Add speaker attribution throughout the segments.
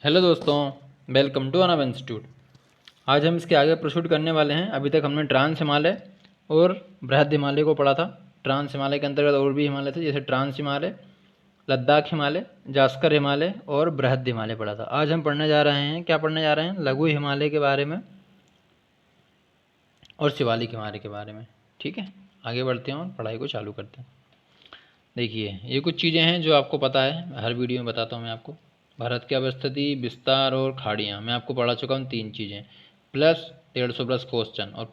Speaker 1: Hello दोस्तों, welcome to Anab institute. आज हम इसके आगे प्रोसीड करने वाले हैं। अभी तक हमने ट्रांस हिमालय और बृहद हिमालय को पढ़ा था। ट्रांस हिमालय के अंतर्गत और भी हिमालय थे, जैसे ट्रांस हिमालय, लद्दाख हिमालय, जास्कर हिमालय और बृहद हिमालय पढ़ा था। आज हम पढ़ने जा रहे हैं, क्या पढ़ने जा रहे हैं? लघु हिमालय के बारे में और शिवालिक हिमालय के बारे में। ठीक है, आगे बढ़ते हैं और पढ़ाई को चालू करते हैं। देखिए, ये कुछ चीज़ें हैं जो आपको पता है, हर वीडियो में बताता हूँ मैं आपको। भारत की अवस्थिति, विस्तार और खाड़ियाँ मैं आपको पढ़ा चुका हूँ, 3 चीज़ें प्लस 150 प्लस क्वेश्चन। और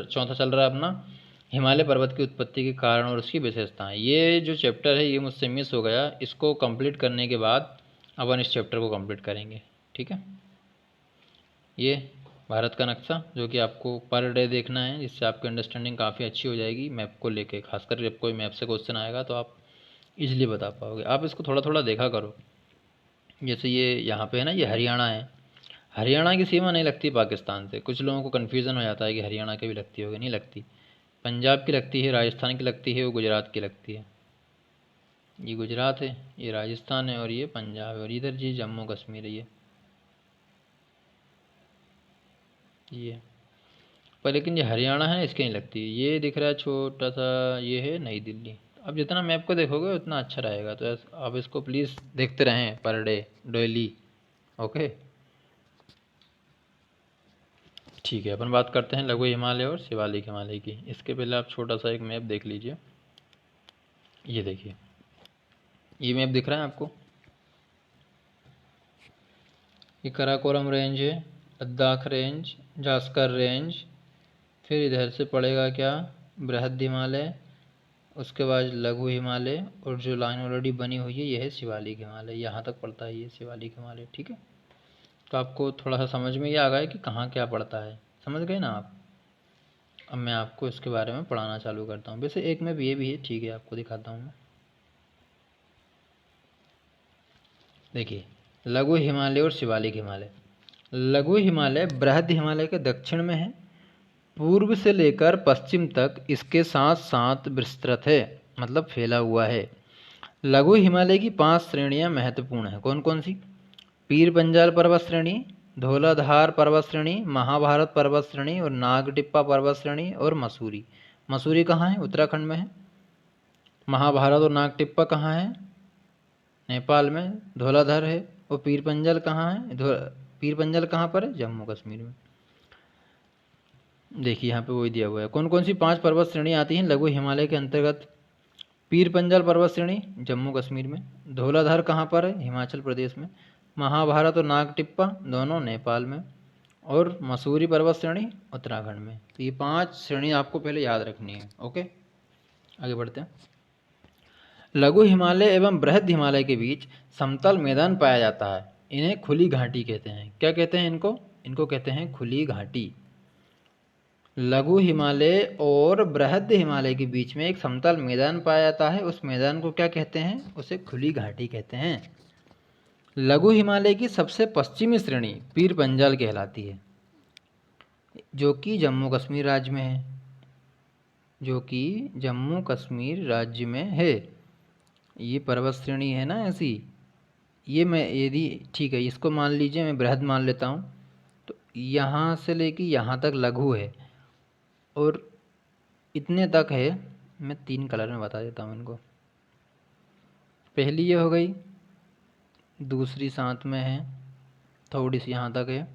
Speaker 1: चौथा चल रहा है अपना हिमालय पर्वत की उत्पत्ति के कारण और उसकी विशेषताएं। ये जो चैप्टर है ये मुझसे मिस हो गया, इसको कंप्लीट करने के बाद अपन इस चैप्टर को कंप्लीट करेंगे। ठीक है, ये भारत का नक्शा जो कि आपको पर डे देखना है, जिससे आपकी अंडरस्टैंडिंग काफ़ी अच्छी हो जाएगी मैप को लेके। खासकर जब कोई मैप से क्वेश्चन आएगा तो आप इजीली बता पाओगे। आप इसको थोड़ा थोड़ा देखा करो। जैसे ये यहाँ पे है ना, ये हरियाणा है। हरियाणा की सीमा नहीं लगती पाकिस्तान से। कुछ लोगों को कन्फ्यूज़न हो जाता है कि हरियाणा की भी लगती होगी, नहीं लगती। पंजाब की लगती है, राजस्थान की लगती है, वो गुजरात की लगती है। ये गुजरात है, ये राजस्थान है और ये पंजाब है, और इधर जी जम्मू कश्मीर है। ये पर लेकिन ये हरियाणा है, इसकी नहीं लगती। ये दिख रहा है छोटा सा, ये है नई दिल्ली। अब जितना मैप को देखोगे उतना अच्छा रहेगा, तो आप इसको प्लीज़ देखते रहें पर डे, डेली। ओके, ठीक है। अपन बात करते हैं लघु हिमालय और शिवालिक हिमालय की। इसके पहले आप छोटा सा एक मैप देख लीजिए। ये देखिए, ये मैप दिख रहा है आपको? ये कराकोरम रेंज है, लद्दाख रेंज, जास्कर रेंज, फिर इधर से पड़ेगा क्या, बृहद हिमालय, उसके बाद लघु हिमालय, और जो लाइन ऑलरेडी बनी हुई है ये है शिवालिक हिमालय। यहाँ तक पड़ता है ये शिवालिक हिमालय। ठीक है, तो आपको थोड़ा सा समझ में ये आ गया कि कहाँ क्या पड़ता है, समझ गए ना आप? अब मैं आपको इसके बारे में पढ़ाना चालू करता हूँ। वैसे एक में ये भी है, ठीक है, आपको दिखाता हूँ मैं। देखिए, लघु हिमालय और शिवालिक हिमालय। लघु हिमालय बृहद हिमालय के दक्षिण में है, पूर्व से लेकर पश्चिम तक इसके साथ साथ विस्तृत है, मतलब फैला हुआ है। लघु हिमालय की 5 श्रेणियां महत्वपूर्ण हैं। कौन कौन सी? पीर पंजाल पर्वत श्रेणी, धौलाधार पर्वत श्रेणी, महाभारत पर्वत श्रेणी और नागटिप्पा पर्वत श्रेणी और मसूरी। मसूरी कहाँ है? उत्तराखंड में है। महाभारत और नागटिप्पा कहाँ है? नेपाल में। धौलाधार है। और पीर पंजाल कहाँ है? पीर पंजाल कहाँ पर है? जम्मू कश्मीर में। देखिए यहाँ पे वही दिया हुआ है। कौन कौन सी 5 पर्वत श्रेणी आती हैं लघु हिमालय के अंतर्गत? पीर पंजाल पर्वत श्रेणी जम्मू कश्मीर में, धौलाधार कहाँ पर है? हिमाचल प्रदेश में, महाभारत और नागटिप्पा दोनों नेपाल में, और मसूरी पर्वत श्रेणी उत्तराखंड में। तो ये 5 श्रेणी आपको पहले याद रखनी है। ओके, आगे बढ़ते हैं। लघु हिमालय एवं बृहद हिमालय के बीच समतल मैदान पाया जाता है। इन्हें खुली घाटी कहते हैं। क्या कहते हैं इनको? इनको कहते हैं खुली घाटी। लघु हिमालय और बृहद हिमालय के बीच में एक समतल मैदान पाया जाता है, उस मैदान को क्या कहते हैं? उसे खुली घाटी कहते हैं। लघु हिमालय की सबसे पश्चिमी श्रेणी पीर पंजाल कहलाती है, जो कि जम्मू कश्मीर राज्य में है। जो कि जम्मू कश्मीर राज्य में है। ये पर्वत श्रेणी है ना ऐसी। ये मैं यदि ठीक है, इसको मान लीजिए, मैं बृहद मान लेता हूँ, तो यहाँ से लेके यहाँ तक लघु है और इतने तक है। मैं 3 कलर में बता देता हूँ इनको। पहली ये हो गई, दूसरी साथ में है, थोड़ी सी यहाँ तक है,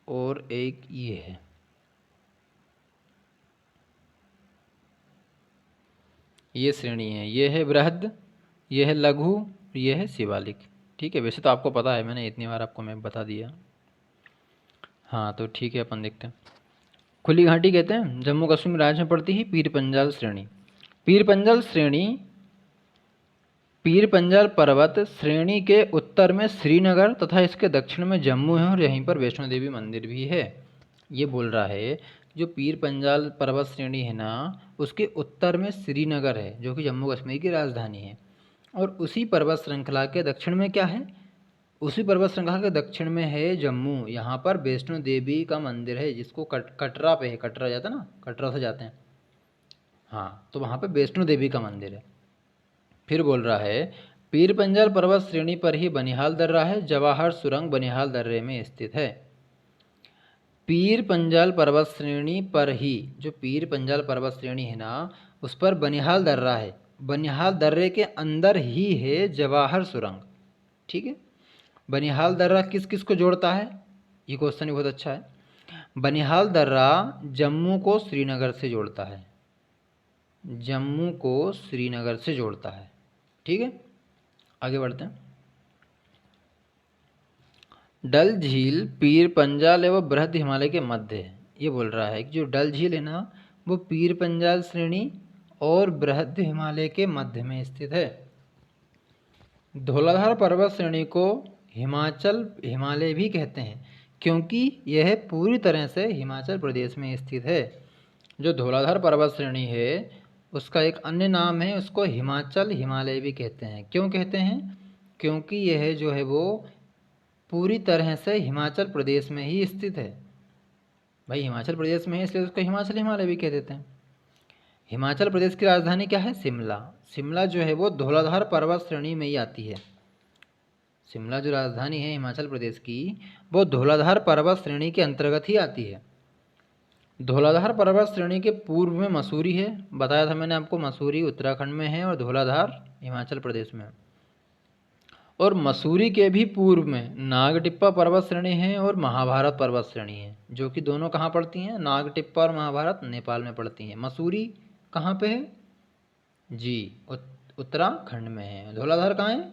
Speaker 1: और एक ये है। ये श्रेणी है, ये है बृहद, ये है लघु, ये है शिवालिक। ठीक है, वैसे तो आपको पता है, मैंने इतनी बार आपको मैं बता दिया। हाँ तो ठीक है, अपन देखते हैं। खुली घाटी कहते हैं जम्मू कश्मीर राज्य में पड़ती है पीर पंजाल श्रेणी। पीर पंजाल श्रेणी, पीर पंजाल पर्वत श्रेणी के उत्तर में श्रीनगर तथा इसके दक्षिण में जम्मू है, और यहीं पर वैष्णो देवी मंदिर भी है। ये बोल रहा है, जो पीर पंजाल पर्वत श्रेणी है ना, उसके उत्तर में श्रीनगर है जो कि जम्मू कश्मीर की राजधानी है, और उसी पर्वत श्रृंखला के दक्षिण में क्या है? उसी पर्वत श्रृंखला के दक्षिण में है जम्मू। यहाँ पर वैष्णो देवी का मंदिर है, जिसको कटरा पे है, कटरा जाता है ना, कटरा से जाते हैं, हाँ, तो वहाँ पे वैष्णो देवी का मंदिर है। फिर बोल रहा है, पीर पंजाल पर्वत श्रेणी पर ही बनिहाल दर्रा है। जवाहर सुरंग बनिहाल दर्रे में स्थित है। पीर पंजाल पर्वत श्रेणी पर ही, जो पीर पंजाल पर्वत श्रेणी है ना, उस पर बनिहाल दर्रा है। बनिहाल दर्रे के अंदर ही है जवाहर सुरंग। ठीक है। बनिहाल दर्रा किस किस को जोड़ता है, ये क्वेश्चन बहुत अच्छा है। बनिहाल दर्रा जम्मू को श्रीनगर से जोड़ता है। जम्मू को श्रीनगर से जोड़ता है। ठीक है, आगे बढ़ते हैं। डल झील पीर पंजाल एवं बृहद हिमालय के मध्य है। ये बोल रहा है कि जो डल झील है ना, वो पीर पंजाल श्रेणी और बृहद हिमालय के मध्य में स्थित है। धौलाधार पर्वत श्रेणी को हिमाचल हिमालय भी कहते हैं, क्योंकि यह पूरी तरह से हिमाचल प्रदेश में स्थित है। जो धौलाधार पर्वत श्रेणी है, उसका एक अन्य नाम है, उसको हिमाचल हिमालय भी कहते हैं। क्यों कहते हैं? क्योंकि यह जो है वो पूरी तरह से हिमाचल प्रदेश में ही स्थित है। भाई हिमाचल प्रदेश में है, इसलिए उसको हिमाचल हिमालय भी कह देते हैं। हिमाचल प्रदेश की राजधानी क्या है? शिमला। शिमला जो है वो धौलाधार पर्वत श्रेणी में ही आती है। शिमला जो राजधानी है हिमाचल प्रदेश की, वो धौलाधार पर्वत श्रेणी के अंतर्गत ही आती है। धौलाधार पर्वत श्रेणी के पूर्व में मसूरी है। बताया था मैंने आपको, मसूरी उत्तराखंड में है और धौलाधार हिमाचल प्रदेश में। और मसूरी के भी पूर्व में नागटिप्पा पर्वत श्रेणी है और महाभारत पर्वत श्रेणी है, जो कि दोनों कहाँ पड़ती हैं? नागटिप्पा और महाभारत नेपाल में पड़ती हैं। मसूरी कहाँ पे है जी? उत्तराखंड में है। धौलाधार कहाँ है?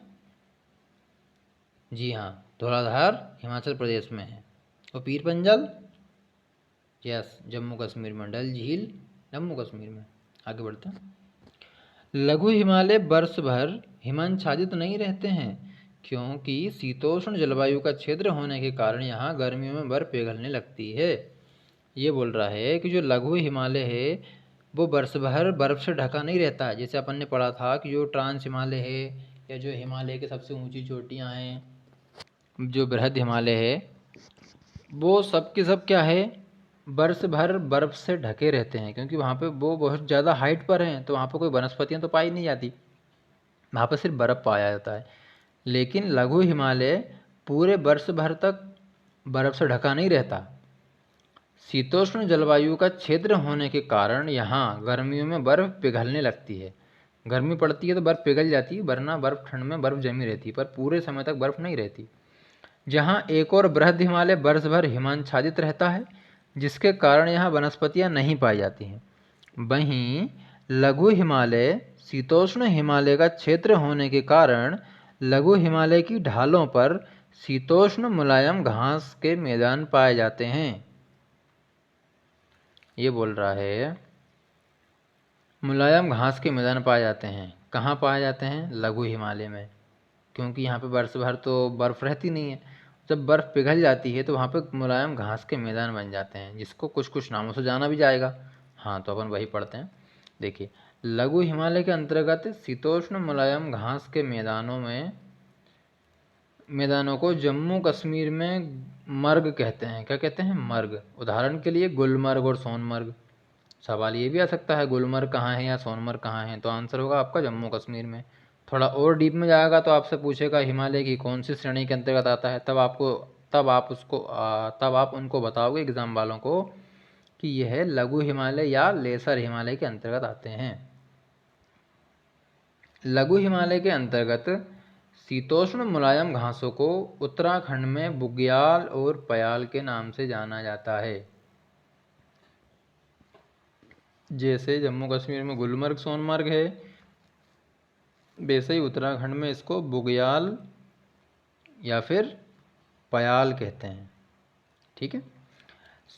Speaker 1: जी हाँ, धौलाधार हिमाचल प्रदेश में है। और पीर पंजाल यस जम्मू कश्मीर में। डल झील जम्मू कश्मीर में। आगे बढ़ते हैं। लघु हिमालय वर्ष भर हिमाच्छादित नहीं रहते हैं, क्योंकि शीतोष्ण जलवायु का क्षेत्र होने के कारण यहाँ गर्मियों में बर्फ पिघलने लगती है। ये बोल रहा है कि जो लघु हिमालय है वो वर्ष भर बर्फ से ढका नहीं रहता है। जैसे अपन ने पढ़ा था कि जो ट्रांस हिमालय है या जो हिमालय की सबसे ऊंची चोटियाँ हैं, जो बृहद हिमालय है, वो सब के सब क्या है? वर्ष भर बर्फ से ढके रहते हैं, क्योंकि वहाँ पे वो बहुत ज़्यादा हाइट पर हैं, तो वहाँ पे कोई वनस्पतियाँ तो पाई नहीं जाती, वहाँ पर सिर्फ बर्फ़ पाया जाता है। लेकिन लघु हिमालय पूरे वर्ष भर तक बर्फ़ से ढका नहीं रहता। शीतोष्ण जलवायु का क्षेत्र होने के कारण यहाँ गर्मियों में बर्फ़ पिघलने लगती है। गर्मी पड़ती है तो बर्फ़ पिघल जाती है, वरना बर्फ़ ठंड में बर्फ़ जमी रहती है, पर पूरे समय तक बर्फ़ नहीं रहती। जहाँ एक और बृहद हिमालय वर्ष भर हिमाच्छादित रहता है, जिसके कारण यहाँ वनस्पतियाँ नहीं पाई जाती हैं। वहीं लघु हिमालय शीतोष्ण हिमालय का क्षेत्र होने के कारण लघु हिमालय की ढालों पर शीतोष्ण मुलायम घास के मैदान पाए जाते हैं। ये बोल रहा है मुलायम घास के मैदान पाए जाते हैं। कहाँ पाए जाते हैं? लघु हिमालय में, क्योंकि यहाँ पे वर्ष भर तो बर्फ़ रहती नहीं है। जब बर्फ़ पिघल जाती है तो वहाँ पे मुलायम घास के मैदान बन जाते हैं, जिसको कुछ कुछ नामों से जाना भी जाएगा। हाँ, तो अपन वही पढ़ते हैं। देखिए, लघु हिमालय के अंतर्गत शीतोष्ण मुलायम घास के मैदानों को जम्मू कश्मीर में मर्ग कहते हैं। क्या कहते हैं? मर्ग। उदाहरण के लिए गुलमर्ग और सोनमर्ग। सवाल ये भी आ सकता है गुलमर्ग कहाँ है या सोनमर्ग कहाँ है, तो आंसर होगा आपका जम्मू कश्मीर में। थोड़ा और डीप में जाएगा तो आपसे पूछेगा हिमालय की कौन सी श्रेणी के अंतर्गत आता है, तब आप उनको बताओगे एग्ज़ाम वालों को कि यह लघु हिमालय या लेसर हिमालय के अंतर्गत आते हैं। लघु हिमालय के अंतर्गत शीतोष्ण मुलायम घासों को उत्तराखंड में बुग्याल और पयाल के नाम से जाना जाता है। जैसे जम्मू कश्मीर में गुलमर्ग सोनमर्ग है, वैसे ही उत्तराखंड में इसको बुग्याल या फिर पयाल कहते हैं। ठीक है।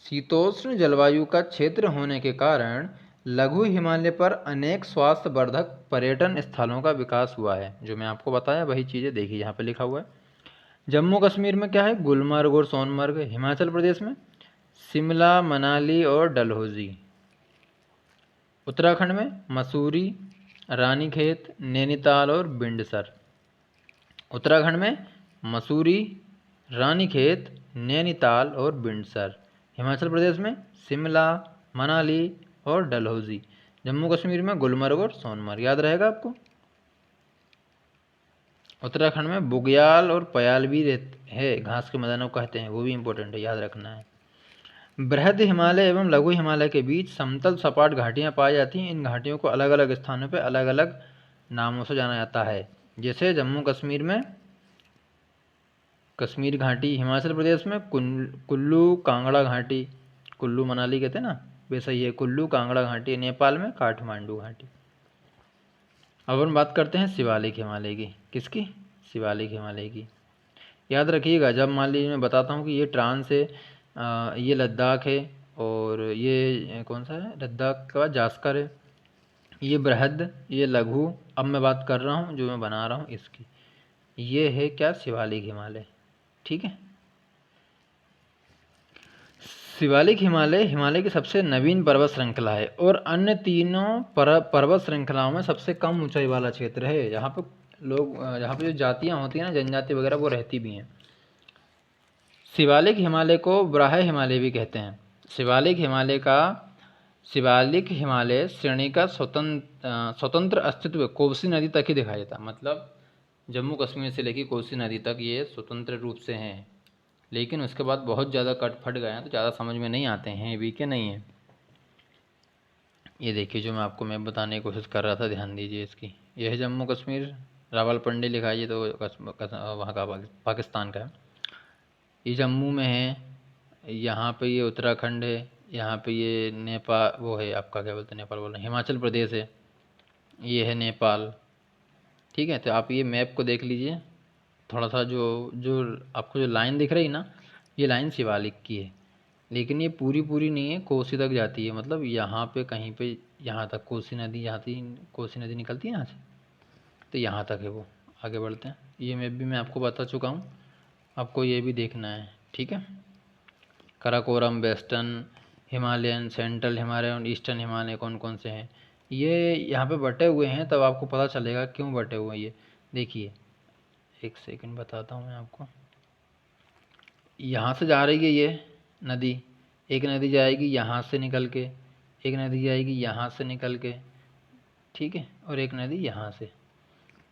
Speaker 1: शीतोष्ण जलवायु का क्षेत्र होने के कारण लघु हिमालय पर अनेक स्वास्थ्यवर्धक पर्यटन स्थलों का विकास हुआ है। जो मैं आपको बताया वही चीज़ें देखिए यहाँ पे लिखा हुआ है। जम्मू कश्मीर में क्या है? गुलमर्ग और सोनमर्ग। हिमाचल प्रदेश में शिमला, मनाली और डलहौजी। उत्तराखंड में मसूरी, रानीखेत, नैनीताल और बिंडसर। उत्तराखंड में मसूरी, रानीखेत, नैनीताल और बिंडसर। हिमाचल प्रदेश में शिमला, मनाली और डलहौजी। जम्मू कश्मीर में गुलमर्ग और सोनमर्ग। याद रहेगा आपको? उत्तराखंड में बुग्याल और पयाल भी है, घास के मैदानों को कहते हैं, वो भी इम्पोर्टेंट है, याद रखना है। बृहद हिमालय एवं लघु हिमालय के बीच समतल सपाट घाटियाँ पाई जाती हैं। इन घाटियों को अलग अलग स्थानों पर अलग अलग नामों से जाना जाता है। जैसे जम्मू कश्मीर में कश्मीर घाटी, हिमाचल प्रदेश में कुल्लू कांगड़ा घाटी, कुल्लू मनाली कहते हैं ना, वैसा ही है कुल्लू कांगड़ा घाटी। नेपाल में काठमांडू घाटी। अब हम बात करते हैं शिवालिक हिमालय की। किसकी? शिवालिक हिमालय की। याद रखिएगा, जब मान लीजिए मैं बताता हूँ कि ये ट्रांस है, ये लद्दाख है, और ये कौन सा है, लद्दाख के बाद जास्कर है, ये बृहद, ये लघु। अब मैं बात कर रहा हूँ जो मैं बना रहा हूँ इसकी, ये है क्या, शिवालिक हिमालय। ठीक है। शिवालिक हिमालय हिमालय की सबसे नवीन पर्वत श्रृंखला है और अन्य तीनों पर्वत श्रृंखलाओं में सबसे कम ऊंचाई वाला क्षेत्र है। जहाँ पे लोग, जहाँ पे जो जातियाँ होती हैं ना, जनजाति वगैरह, वो रहती भी हैं। शिवालिक हिमालय को ब्राह्य हिमालय भी कहते हैं। शिवालिक हिमालय श्रेणी का स्वतंत्र अस्तित्व कोसी नदी तक ही दिखाई देता। मतलब जम्मू कश्मीर से लेकर कोसी नदी तक ये स्वतंत्र रूप से हैं, लेकिन उसके बाद बहुत ज़्यादा कट फट गए हैं, तो ज़्यादा समझ में नहीं आते हैं भी कि नहीं है। ये देखिए जो मैं आपको मैप बताने की कोशिश कर रहा था, ध्यान दीजिए इसकी। यह है जम्मू कश्मीर, रावलपिंडी लिखा है, ये तो वहाँ का पाकिस्तान का है। ये जम्मू में है, यहाँ पे ये उत्तराखंड है, यहाँ पे ये नेपाल, वो है आपका क्या बोलते हैं, नेपाल बोल रहे हैं, हिमाचल प्रदेश है, ये है नेपाल। ठीक है, तो आप ये मैप को देख लीजिए थोड़ा सा। जो जो आपको जो लाइन दिख रही ना, ये लाइन शिवालिक की है, लेकिन ये पूरी नहीं है, कोसी तक जाती है। मतलब यहाँ पे कहीं पे, यहाँ तक कोसी नदी जाती, कोसी नदी निकलती है यहाँ से, तो यहाँ तक है वो। आगे बढ़ते हैं। ये मैप भी मैं आपको बता चुका हूँ, आपको ये भी देखना है। ठीक है। Karakoram, western Himalayan, central Himalayan और ईस्टर्न हिमालय कौन कौन से हैं, ये यहाँ पे बटे हुए हैं, तब आपको पता चलेगा क्यों बटे हुए हैं ये। देखिए, एक सेकंड बताता हूँ मैं आपको। यहाँ से जा रही है ये नदी, एक नदी जाएगी यहाँ से निकल के, एक नदी जाएगी यहाँ से निकल के, ठीक है, और एक नदी यहाँ से।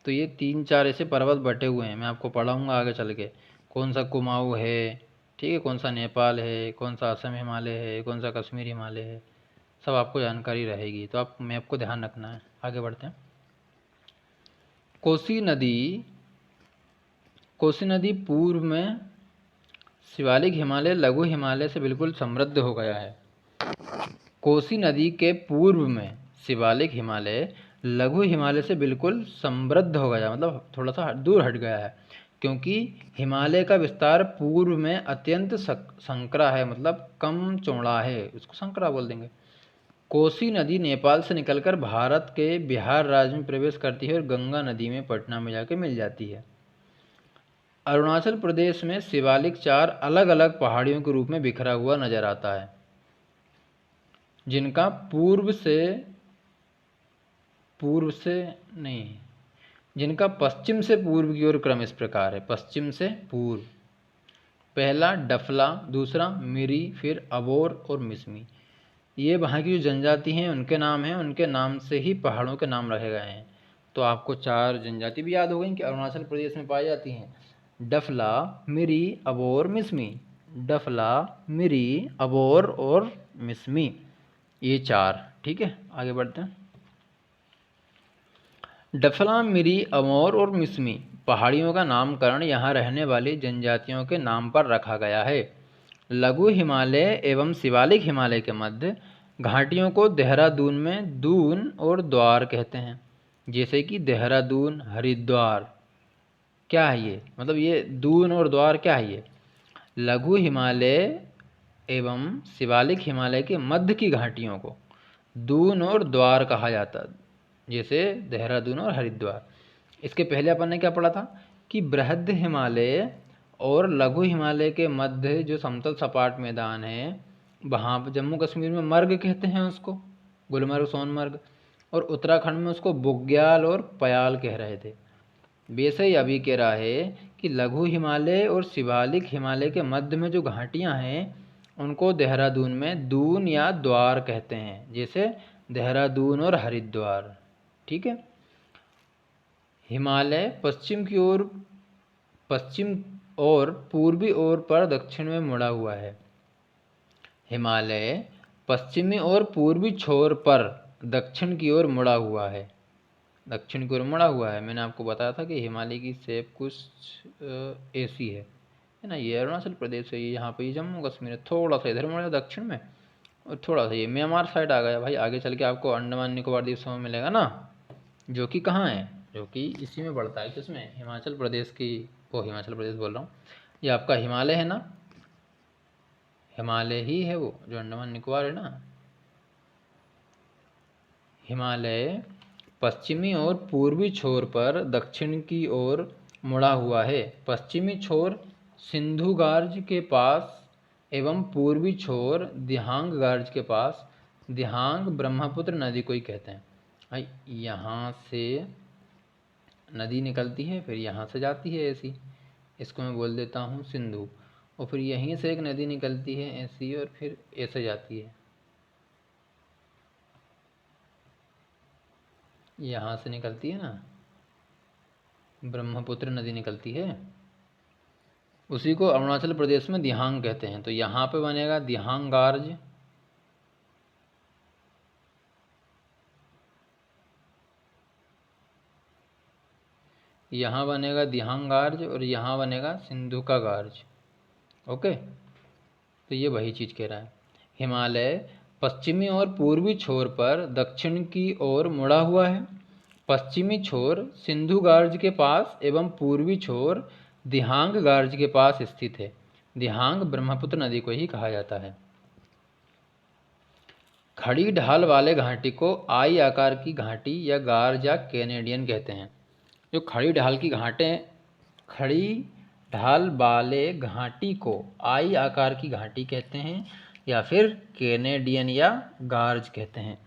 Speaker 1: तो ये 3-4 ऐसे पर्वत बटे हुए हैं। मैं आपको पढ़ाऊँगा आगे चल के, कौन सा कुमाऊँ है, ठीक है, कौन सा नेपाल है, कौन सा असम हिमालय है, कौन सा कश्मीर हिमालय है, सब आपको जानकारी रहेगी। तो आप मैप को ध्यान रखना है। आगे बढ़ते हैं। कोसी नदी पूर्व में शिवालिक हिमालय लघु हिमालय से बिल्कुल समृद्ध हो गया है। कोसी नदी के पूर्व में शिवालिक हिमालय लघु हिमालय से बिल्कुल समृद्ध हो गया, मतलब थोड़ा सा दूर हट गया है, क्योंकि हिमालय का विस्तार पूर्व में अत्यंत संकरा है, मतलब कम चौड़ा है, उसको संकरा बोल देंगे। कोसी नदी नेपाल से निकलकर भारत के बिहार राज्य में प्रवेश करती है और गंगा नदी में पटना में जाकर मिल जाती है। अरुणाचल प्रदेश में शिवालिक 4 अलग अलग पहाड़ियों के रूप में बिखरा हुआ नजर आता है, जिनका जिनका पश्चिम से पूर्व की ओर क्रम इस प्रकार है। पश्चिम से पूर्व, पहला डफला, दूसरा मिरी, फिर अबोर और मिसमी। ये वहाँ की जो जनजाति हैं उनके नाम हैं, उनके नाम से ही पहाड़ों के नाम रखे गए हैं। तो आपको 4 जनजाति भी याद हो गई कि अरुणाचल प्रदेश में पाई जाती हैं। डफला, मिरी, अबोर, मिसमी। डफला, मिरी, अबोर और मिसमी, ये 4। ठीक है, आगे बढ़ते हैं। डफला, मिरी, अबोर और मिसमी पहाड़ियों का नामकरण यहाँ रहने वाली जनजातियों के नाम पर रखा गया है। लघु हिमालय एवं शिवालिक हिमालय के मध्य घाटियों को देहरादून में दून और द्वार कहते हैं। जैसे कि देहरादून, हरिद्वार, क्या है ये, मतलब ये दून और द्वार क्या है ये, लघु हिमालय एवं शिवालिक हिमालय के मध्य की घाटियों को दून और द्वार कहा जाता है, जैसे देहरादून और हरिद्वार। इसके पहले अपन ने क्या पढ़ा था कि बृहद हिमालय और लघु हिमालय के मध्य जो समतल सपाट मैदान है, वहाँ पर जम्मू कश्मीर में मर्ग कहते हैं उसको, गुलमर्ग, सोनमर्ग, और उत्तराखंड में उसको बुग्याल और पयाल कह रहे थे। वैसे ही अभी कह रहा है कि लघु हिमालय और शिवालिक हिमालय के मध्य में जो घाटियाँ हैं उनको देहरादून में दून या द्वार कहते हैं, जैसे देहरादून और हरिद्वार। ठीक है। हिमालय पश्चिम और पूर्वी ओर पर दक्षिण में मुड़ा हुआ है। हिमालय पश्चिमी और पूर्वी छोर पर दक्षिण की ओर मुड़ा हुआ है। दक्षिण की ओर मुड़ा हुआ है। मैंने आपको बताया था कि हिमालय की शेप कुछ ऐसी है ना। ये अरुणाचल प्रदेश है, ये यहाँ पे ये जम्मू कश्मीर है, थोड़ा सा इधर मुड़ा दक्षिण में, और थोड़ा सा ये म्यांमार साइड आ गया भाई। आगे चल के आपको अंडमान निकोबार द्वीप समूह मिलेगा ना, जो कि कहाँ है, जो कि इसी में पड़ता है, किसमें, हिमाचल प्रदेश की, वो हिमाचल प्रदेश बोल रहा हूँ, ये आपका हिमालय है ना, हिमालय ही है वो जो अंडमान निकोबार है ना। हिमालय पश्चिमी और पूर्वी छोर पर दक्षिण की ओर मुड़ा हुआ है। पश्चिमी छोर सिंधु गार्ज के पास एवं पूर्वी छोर दिहांग गार्ज के पास। दिहांग ब्रह्मपुत्र नदी को ही कहते हैं भाई। यहाँ से नदी निकलती है, फिर यहाँ से जाती है ऐसी, इसको मैं बोल देता हूँ सिंधु, और फिर यहीं से एक नदी निकलती है ऐसी, और फिर ऐसे जाती है, यहाँ से निकलती है ना, ब्रह्मपुत्र नदी निकलती है, उसी को अरुणाचल प्रदेश में दिहांग कहते हैं। तो यहाँ पे बनेगा दिहांग गार्ज, यहाँ बनेगा दिहांग गार्ज, और यहाँ बनेगा सिंधु का गार्ज। ओके, तो ये वही चीज़ कह रहा है। हिमालय पश्चिमी और पूर्वी छोर पर दक्षिण की ओर मुड़ा हुआ है। पश्चिमी छोर सिंधु गार्ज के पास एवं पूर्वी छोर दिहांग गार्ज के पास स्थित है। दिहांग ब्रह्मपुत्र नदी को ही कहा जाता है। खड़ी ढाल वाले घाटी को आई आकार की घाटी या गार्ज या कैनेडियन कहते हैं। जो खड़ी ढाल की घाटें, खड़ी ढाल वाले घाटी को आई आकार की घाटी कहते हैं, या फिर कैनेडियन या गार्ज कहते हैं।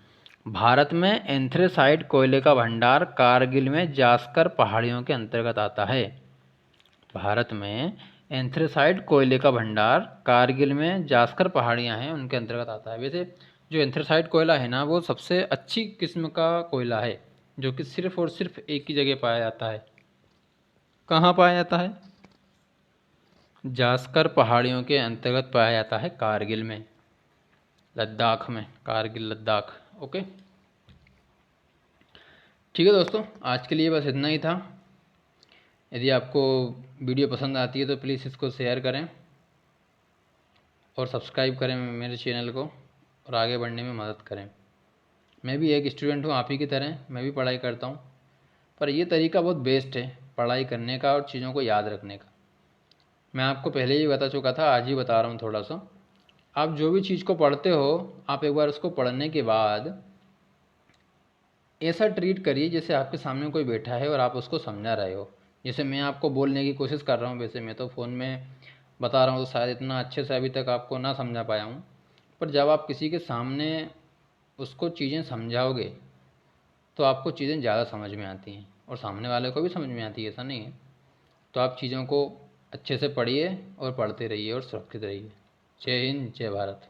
Speaker 1: भारत में एंथ्रेसाइट कोयले का भंडार कारगिल में जास्कर पहाड़ियों के अंतर्गत आता है। भारत में एंथ्रेसाइट कोयले का भंडार कारगिल में जास्कर पहाड़ियाँ हैं, उनके अंतर्गत आता है। वैसे जो एंथ्रेसाइट कोयला है ना, वो सबसे अच्छी किस्म का कोयला है, जो कि सिर्फ और सिर्फ एक ही जगह पाया जाता है। कहाँ पाया जाता है? जास्कर पहाड़ियों के अंतर्गत पाया जाता है, कारगिल में, लद्दाख में, कारगिल लद्दाख। ओके, ठीक है दोस्तों, आज के लिए बस इतना ही था। यदि आपको वीडियो पसंद आती है तो प्लीज़ इसको शेयर करें और सब्सक्राइब करें मेरे चैनल को, और आगे बढ़ने में मदद करें। मैं भी एक स्टूडेंट हूँ आप ही की तरह, मैं भी पढ़ाई करता हूँ, पर ये तरीका बहुत बेस्ट है पढ़ाई करने का और चीज़ों को याद रखने का। मैं आपको पहले ही बता चुका था, आज ही बता रहा हूँ थोड़ा सा। आप जो भी चीज़ को पढ़ते हो, आप एक बार उसको पढ़ने के बाद ऐसा ट्रीट करिए जैसे आपके सामने कोई बैठा है और आप उसको समझा रहे हो। जैसे मैं आपको बोलने की कोशिश कर रहा हूँ, वैसे मैं तो फ़ोन में बता रहा हूँ, तो शायद इतना अच्छे से अभी तक आपको ना समझा पाया हूँ, पर जब आप किसी के सामने उसको चीज़ें समझाओगे तो आपको चीज़ें ज़्यादा समझ में आती हैं, और सामने वाले को भी समझ में आती है, ऐसा नहीं है। तो आप चीज़ों को अच्छे से पढ़िए और पढ़ते रहिए और सुरक्षित रहिए। जय हिंद, जय भारत।